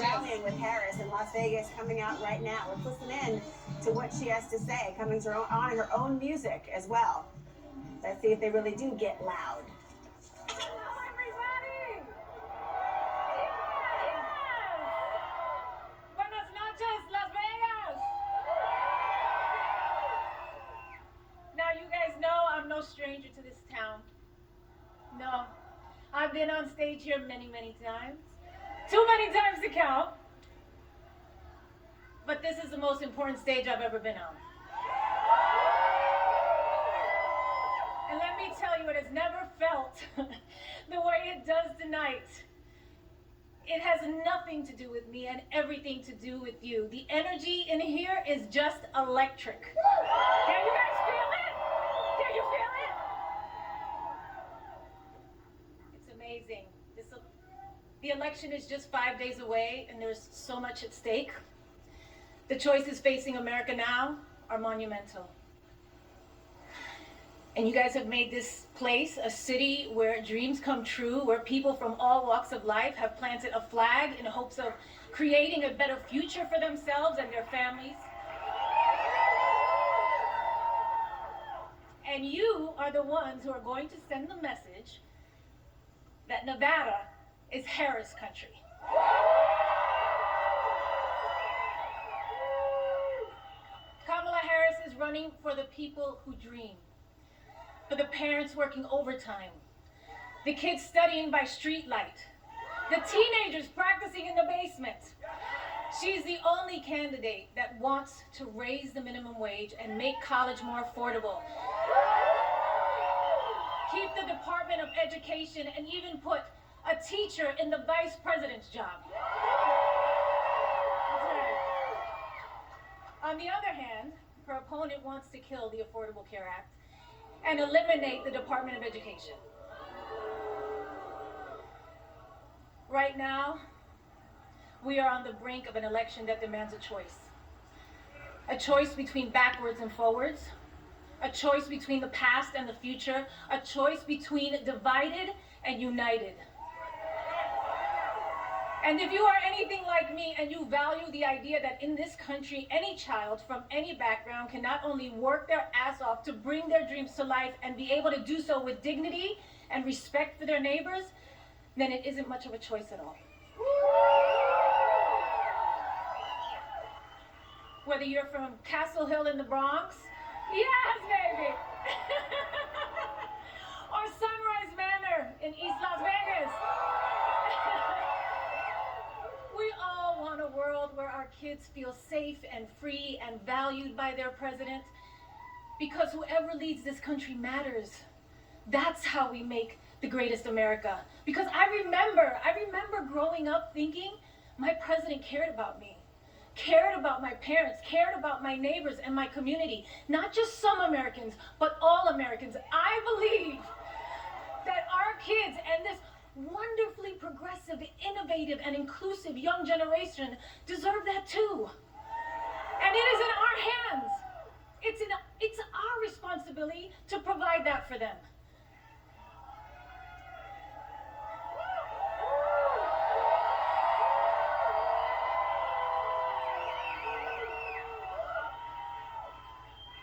rallying with Harris in Las Vegas coming out right now. Let's listen in to what she has to say, coming to on her own music as well. Let's see if they really do get loud. Hello, everybody! Yes! Buenas noches, Las Vegas! Now, you guys know I'm no stranger to this town. No, I've been on stage here many, many times. Too many times to count. But this is the most important stage I've ever been on. And let me tell you, it has never felt the way it does tonight. It has nothing to do with me and everything to do with you. The energy in here is just electric. Can you guys feel it? Can you feel it? It's amazing. The election is just 5 days away, and there's so much at stake. The choices facing America now are monumental. And you guys have made this place a city where dreams come true, where people from all walks of life have planted a flag in hopes of creating a better future for themselves and their families. And you are the ones who are going to send the message that Nevada is Harris country. Kamala Harris is running for the people who dream, for the parents working overtime, the kids studying by streetlight, the teenagers practicing in the basement. She's the only candidate that wants to raise the minimum wage and make college more affordable, keep the Department of Education, and even put a teacher in the vice president's job. That's right. On the other hand, her opponent wants to kill the Affordable Care Act and eliminate the Department of Education. Right now, we are on the brink of an election that demands a choice. A choice between backwards and forwards, a choice between the past and the future, a choice between divided and united. And if you are anything like me and you value the idea that in this country, any child from any background can not only work their ass off to bring their dreams to life and be able to do so with dignity and respect for their neighbors, then it isn't much of a choice at all. Whether you're from Castle Hill in the Bronx, yes, baby, or Sunrise Manor in East Las Vegas. We all want a world where our kids feel safe and free and valued by their president, because whoever leads this country matters. That's how we make the greatest America. Because I remember growing up thinking my president cared about me, cared about my parents, cared about my neighbors and my community. Not just some Americans, but all Americans. I believe that our kids and this wonderfully progressive, innovative, and inclusive young generation deserve that too. And it is in our hands. It's our responsibility to provide that for them.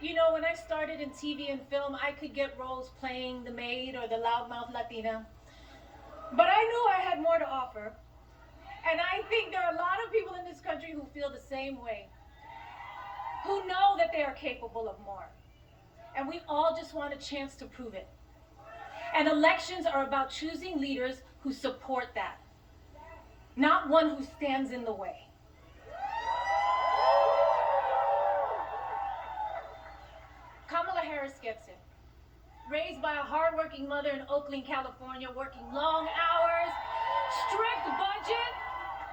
You know, when I started in TV and film, I could get roles playing the maid or the loudmouth Latina. But I knew I had more to offer. And I think there are a lot of people in this country who feel the same way, who know that they are capable of more. And we all just want a chance to prove it. And elections are about choosing leaders who support that, not one who stands in the way. Kamala Harris gets it. Raised by a hardworking mother in Oakland, California, working long hours, strict budget,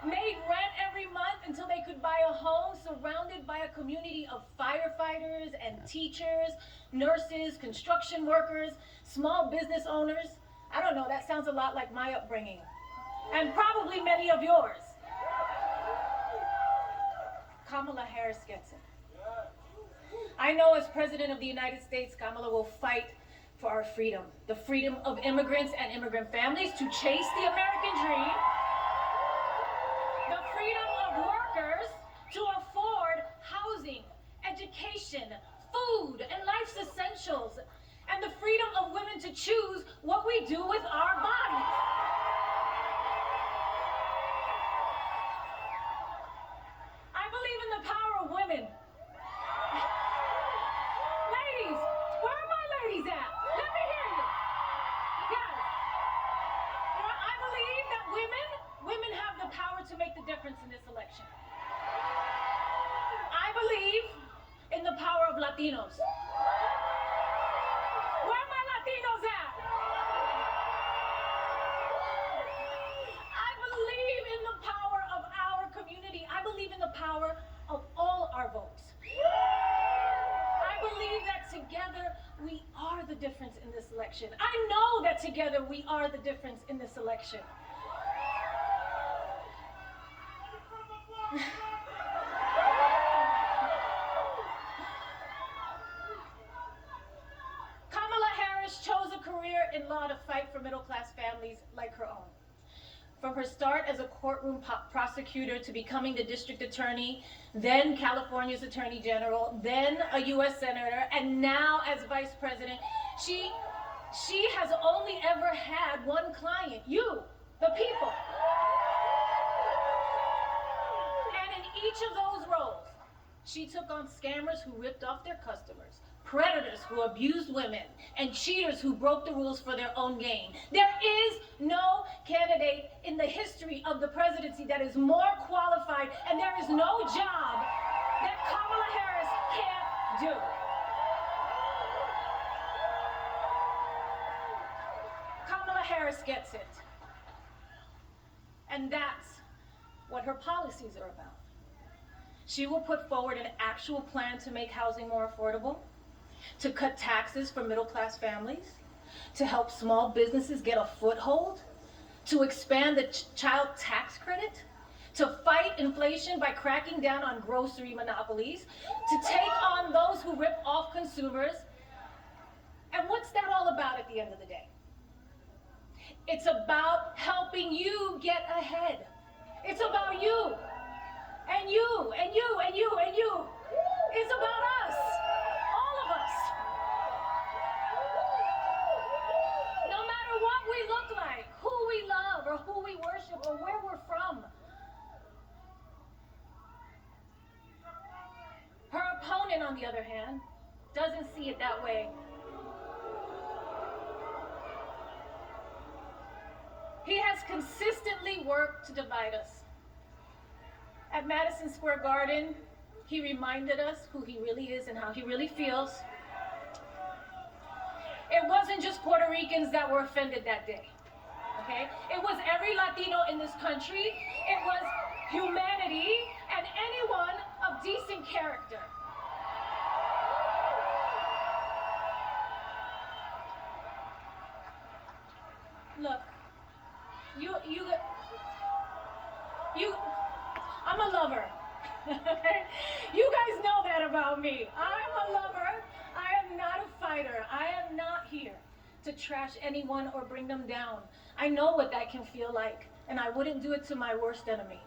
made rent every month until they could buy a home, surrounded by a community of firefighters and teachers, nurses, construction workers, small business owners. I don't know, that sounds a lot like my upbringing, and probably many of yours. Kamala Harris gets it. I know as President of the United States, Kamala will fight for our freedom, the freedom of immigrants and immigrant families to chase the American dream, the freedom education, food, and life's essentials, and the freedom of women to choose what we do with our bodies. I believe in the power of women. Ladies, where are my ladies at? Let me hear you. Yes. I believe that women have the power to make the difference in this election. I believe in the power of Latinos. Where are my Latinos at? I believe in the power of our community. I believe in the power of all our votes. I believe that together we are the difference in this election. I know that together we are the difference in this election. Kamala Harris chose a career in law to fight for middle-class families like her own. From her start as a courtroom prosecutor to becoming the district attorney, then California's attorney general, then a U.S. senator, and now as vice president, she has only ever had one client, you, the people. And in each of those roles, she took on scammers who ripped off their customers, predators who abused women, and cheaters who broke the rules for their own gain. There is no candidate in the history of the presidency that is more qualified, and there is no job that Kamala Harris can't do. Kamala Harris gets it. And that's what her policies are about. She will put forward an actual plan to make housing more affordable, to cut taxes for middle-class families, to help small businesses get a foothold, to expand the child tax credit, to fight inflation by cracking down on grocery monopolies, to take on those who rip off consumers. And what's that all about at the end of the day? It's about helping you get ahead. It's about you, and you, and you, and you, and you. It's about us. No matter what we look like, who we love, or who we worship, or where we're from. Her opponent, on the other hand, doesn't see it that way. He has consistently worked to divide us. At Madison Square Garden, he reminded us who he really is and how he really feels. It wasn't just Puerto Ricans that were offended that day, okay? It was every Latino in this country. It was humanity and anyone of decent character. Look, I'm a lover. You guys know that about me. I'm a lover. I am not a fighter. I am not here to trash anyone or bring them down. I know what that can feel like, and I wouldn't do it to my worst enemy.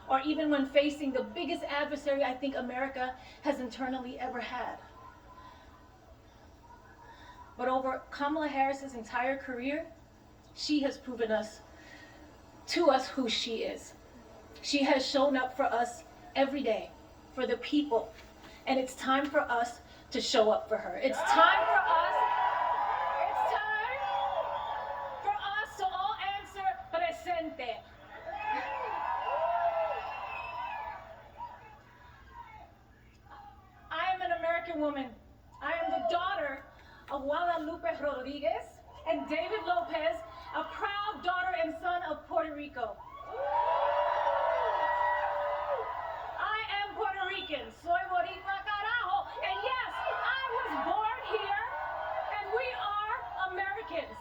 Or even when facing the biggest adversary I think America has internally ever had. But over Kamala Harris's entire career, she has proven to us who she is. She has shown up for us every day, for the people. And it's time for us to show up for her. It's time for us to all answer presente. I am an American woman. I am the daughter of Guadalupe Rodriguez and David Lopez, a proud daughter and son of Puerto Rico. I am Puerto Rican. Soy boricua carajo. And yes, I was born here, and we are Americans.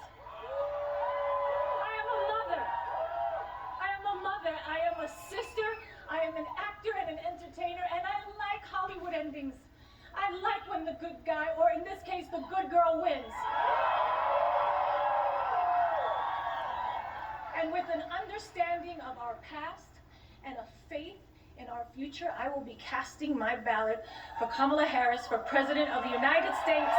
I am a mother. I am a sister. I am an actor and an entertainer, and I like Hollywood endings. I like when the good guy, or in this case, the good girl wins. And with an understanding of our past and a faith in our future, I will be casting my ballot for Kamala Harris for President of the United States